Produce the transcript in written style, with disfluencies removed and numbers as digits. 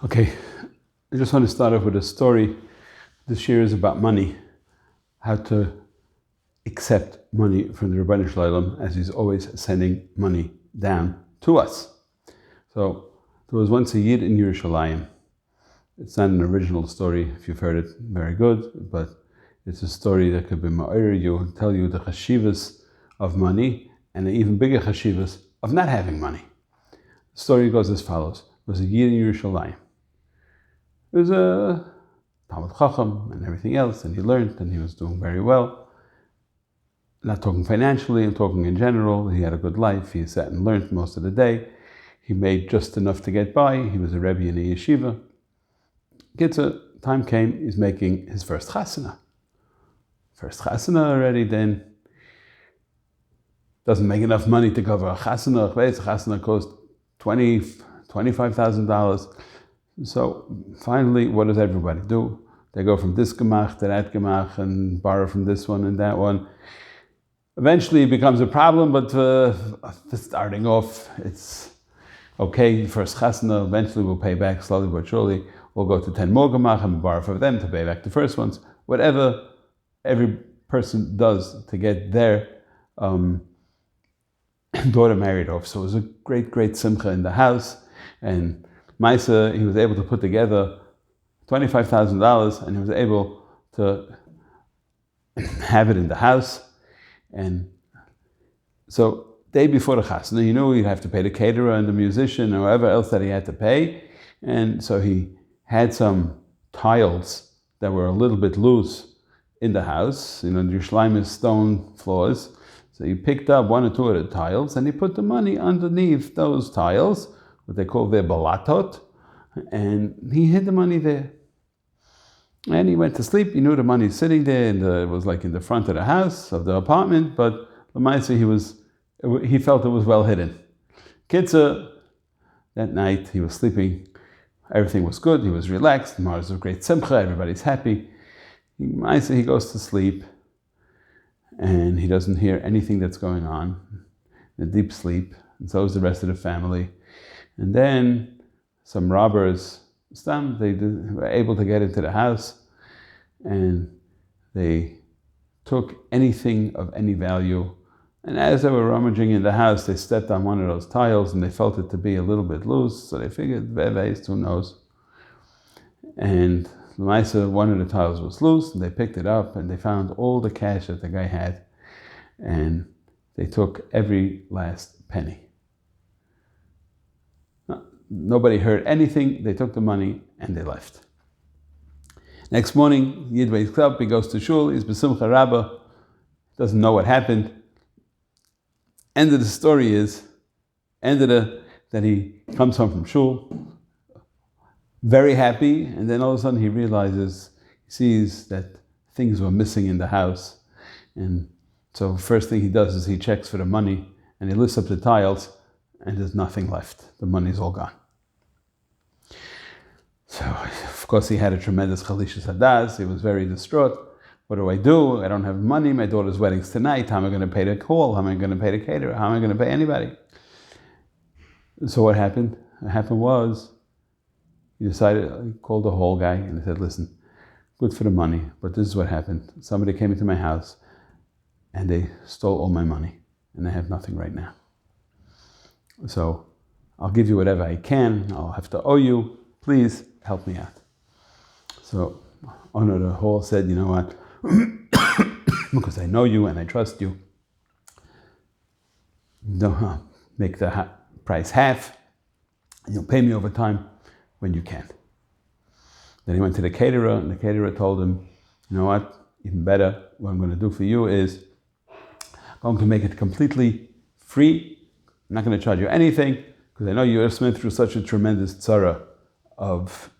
Okay, I just want to start off with a story. This year is about money, how to accept money from the Rebbeinu Shalom, as he's always sending money down to us. So there was once a Yid in Yerushalayim. It's not an original story. If you've heard it, very good, but it's a story that could be ma'ir you, tell you the chashivas of money and the even bigger chashivas of not having money. The story goes as follows. There was a Yid in Yerushalayim. There was a Talmud Chacham and everything else, and he learned, and he was doing very well. Not talking financially, I'm talking in general. He had a good life. He sat and learned most of the day. He made just enough to get by. He was a Rebbe in a yeshiva. Time came, he's making his first chasana. First chasana already, then doesn't make enough money to cover a chasana. A chasana cost $25,000. So finally, what does everybody do? They go from this gemach to that gemach and borrow from this one and that one. Eventually it becomes a problem, but starting off, it's okay, first chasana, eventually we'll pay back slowly but surely. We'll go to 10 more gemach and borrow from them to pay back the first ones. Whatever every person does to get their daughter married off. So it was a great, great simcha in the house. And Maisa, he was able to put together $25,000 and he was able to have it in the house. And so day before the chasana, he knew he'd have to pay the caterer and the musician or whoever else that he had to pay. And so he had some tiles that were a little bit loose in the house. The Yerushalayim is stone floors. So he picked up one or two of the tiles and he put the money underneath those tiles, what they call their balatot, and he hid the money there. And he went to sleep. He knew the money sitting there, and it was like in the front of the house, of the apartment, but Lamaisa, he felt it was well hidden. Kitzer, that night he was sleeping. Everything was good. He was relaxed. Mars was a great simcha. Everybody's happy. Lamaisa, he goes to sleep, and he doesn't hear anything that's going on. In a deep sleep, and so is the rest of the family. And then some robbers, they were able to get into the house, and they took anything of any value. And as they were rummaging in the house, they stepped on one of those tiles, and they felt it to be a little bit loose, so they figured, who knows. And Lamaisa, one of the tiles was loose, and they picked it up, and they found all the cash that the guy had, and they took every last penny. Nobody heard anything. They took the money and they left. Next morning, Yid wakes up, he goes to shul, he's b'simcha rabbah, doesn't know what happened. End of the story is, that he comes home from shul, very happy, and then all of a sudden he sees that things were missing in the house. And so first thing he does is he checks for the money, and he lifts up the tiles, and there's nothing left. The money's all gone. So, of course, he had a tremendous chalishas hadas. He was very distraught. What do? I don't have money. My daughter's wedding's tonight. How am I going to pay the call? How am I going to pay the caterer? How am I going to pay anybody? So what happened? What happened was, he called the whole guy and he said, listen, good for the money, but this is what happened. Somebody came into my house and they stole all my money and I have nothing right now. So I'll give you whatever I can. I'll have to owe you. Please help me out. So owner of the hall said, you know what? Because I know you and I trust you, don't make the price half and you'll pay me over time when you can. Then he went to the caterer and the caterer told him, you know what? Even better, what I'm going to do for you is I'm going to make it completely free. I'm not going to charge you anything because I know you have been through such a tremendous tzara of